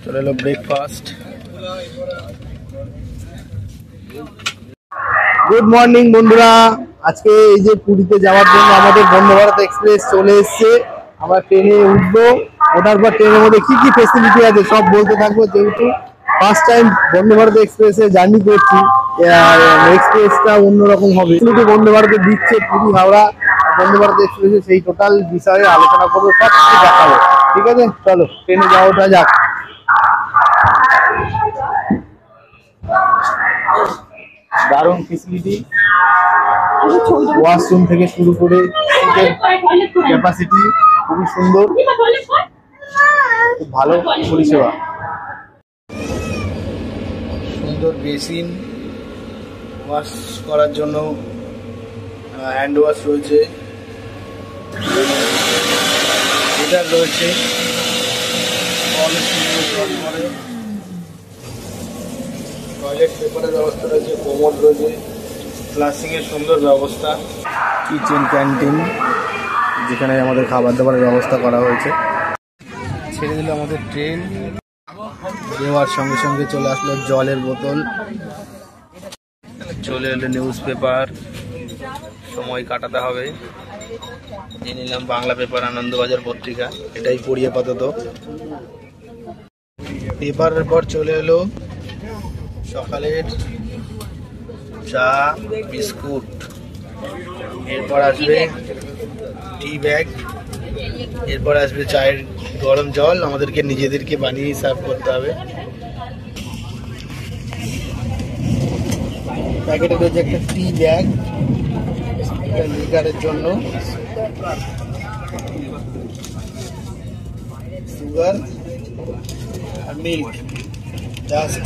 চলে এলো breakfast. Good morning বন্ধুরা, আজকে এই যে পুরীতে যাওয়ার জন্য আমাদের বন্দে ভারত এক্সপ্রেস চলে এসছে। আমরা ট্রেনে উঠবো, ওঠার পর ট্রেনের মধ্যে কি কি ফেসিলিটি আছে সব বলতে থাকবো। যেহেতু ফার্স্ট টাইম বন্দে ভারত এক্সপ্রেসে জার্নি করছি, এক্সপ্রেসটা অন্যরকম হবে। বন্দে ভারতে দিচ্ছে পুরী হাওড়া বন্দে ভারত এক্সপ্রেসে, সেই টোটাল বিষয়ে আলোচনা করবো, সব কিছু দেখাবো। ঠিক আছে, চলো ট্রেনে যাওয়াটা যাক। দারুণ ফেসিলিটি, ওয়াশরুম থেকে শুরু করে সিটের ক্যাপাসিটি খুবই সুন্দর, খুব ভালো পরিষেবা। সুন্দর বেসিন, ওয়াশ করার জন্য হ্যান্ড ওয়াশ রয়েছে, হিটার রয়েছে, টয়লেট পেপারের ব্যবস্থা রয়েছে, কোমোড রয়েছে, ফ্লাশিং এর সুন্দর ব্যবস্থা, কিচেন ক্যান্টিন যেখানে আমাদের খাবার দাবারের ব্যবস্থা করা হয়েছে। ছেড়ে দিল আমাদের ট্রেন, দেওয়ার সঙ্গে সঙ্গে চলে আসলো জলের বোতল, চলে এলো নিউজ পেপার, সময় কাটাতে হবে। নিয়ে নিলাম বাংলা পেপার, আনন্দবাজার পত্রিকা, এটাই পড়ি আপাতত। পেপারের পর চলে এলো সকালের চা বিস্কুট, এরপর আসবে টি ব্যাগ, এরপর আসবে চায়ের গরম জল, আমাদেরকে নিজেদেরকে বানিয়ে সার্ভ করতে হবে। প্যাকেটে রয়েছে একটা টি ব্যাগ, লিকারের জন্য সুগার আর মিল্ক জাস্ট।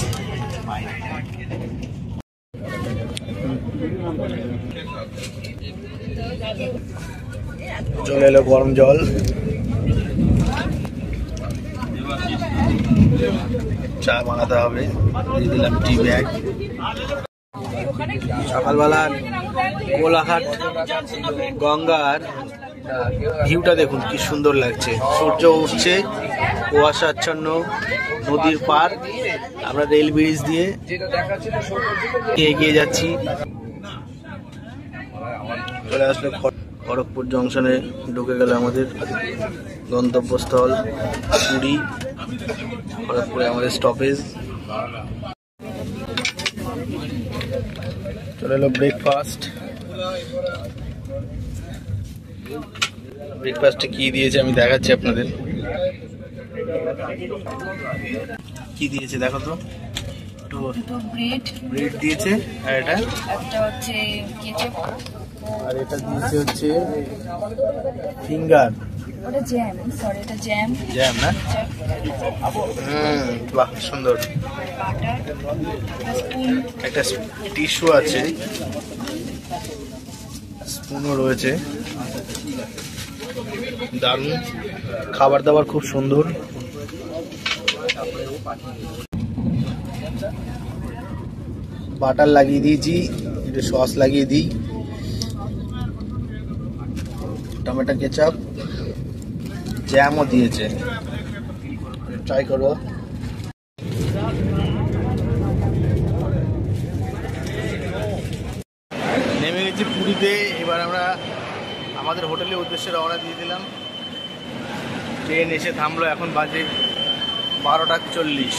চলে এলো গরম জল, চা বানাতে হবে, দিয়ে দিলাম টি ব্যাগ। সকালবেলা কোলাঘাট গঙ্গার ভিউটা দেখুন কি সুন্দর লাগছে, সূর্য উঠছে, কুয়াশাচ্ছন্ন নদীর পার, আমরা রেল ব্রিজ দিয়ে এগিয়ে যাচ্ছি। চলে আসলে খড়গপুর জংশনে, ঢুকে গেল আমাদের গন্তব্যস্থল পুরী। খড়গপুরে আমাদের স্টপেজ। চলে এলো ব্রেকফাস্ট। ব্রেকফাস্টে কি দিয়েছে আমি দেখাচ্ছি আপনাদের। কি দিয়েছে দেখো তো, ব্রেড দিয়েছে, আর এটা হচ্ছে কেচাপ, আর এটা দিয়েছে হচ্ছে ফিঙ্গার, ওটা জ্যাম, সরি এটা জ্যাম, জ্যাম না, বাহ সুন্দর। একটা টিস্যু আছে, স্পুনও রয়েছে, দারুণ খাবার দাবার, খুব সুন্দর। বাটার লাগিয়ে দিয়েছি, একটু সস লাগিয়ে দিই, টমেটো কেচাপ, জ্যামও দিয়েছে, ট্রাই করো। নেমে গেছি পুরীতে, এবার আমরা আমাদের হোটেলের উদ্দেশ্যে রওনা দিয়ে দিলাম। ট্রেন এসে থামলো, এখন বাজে 12টা 40।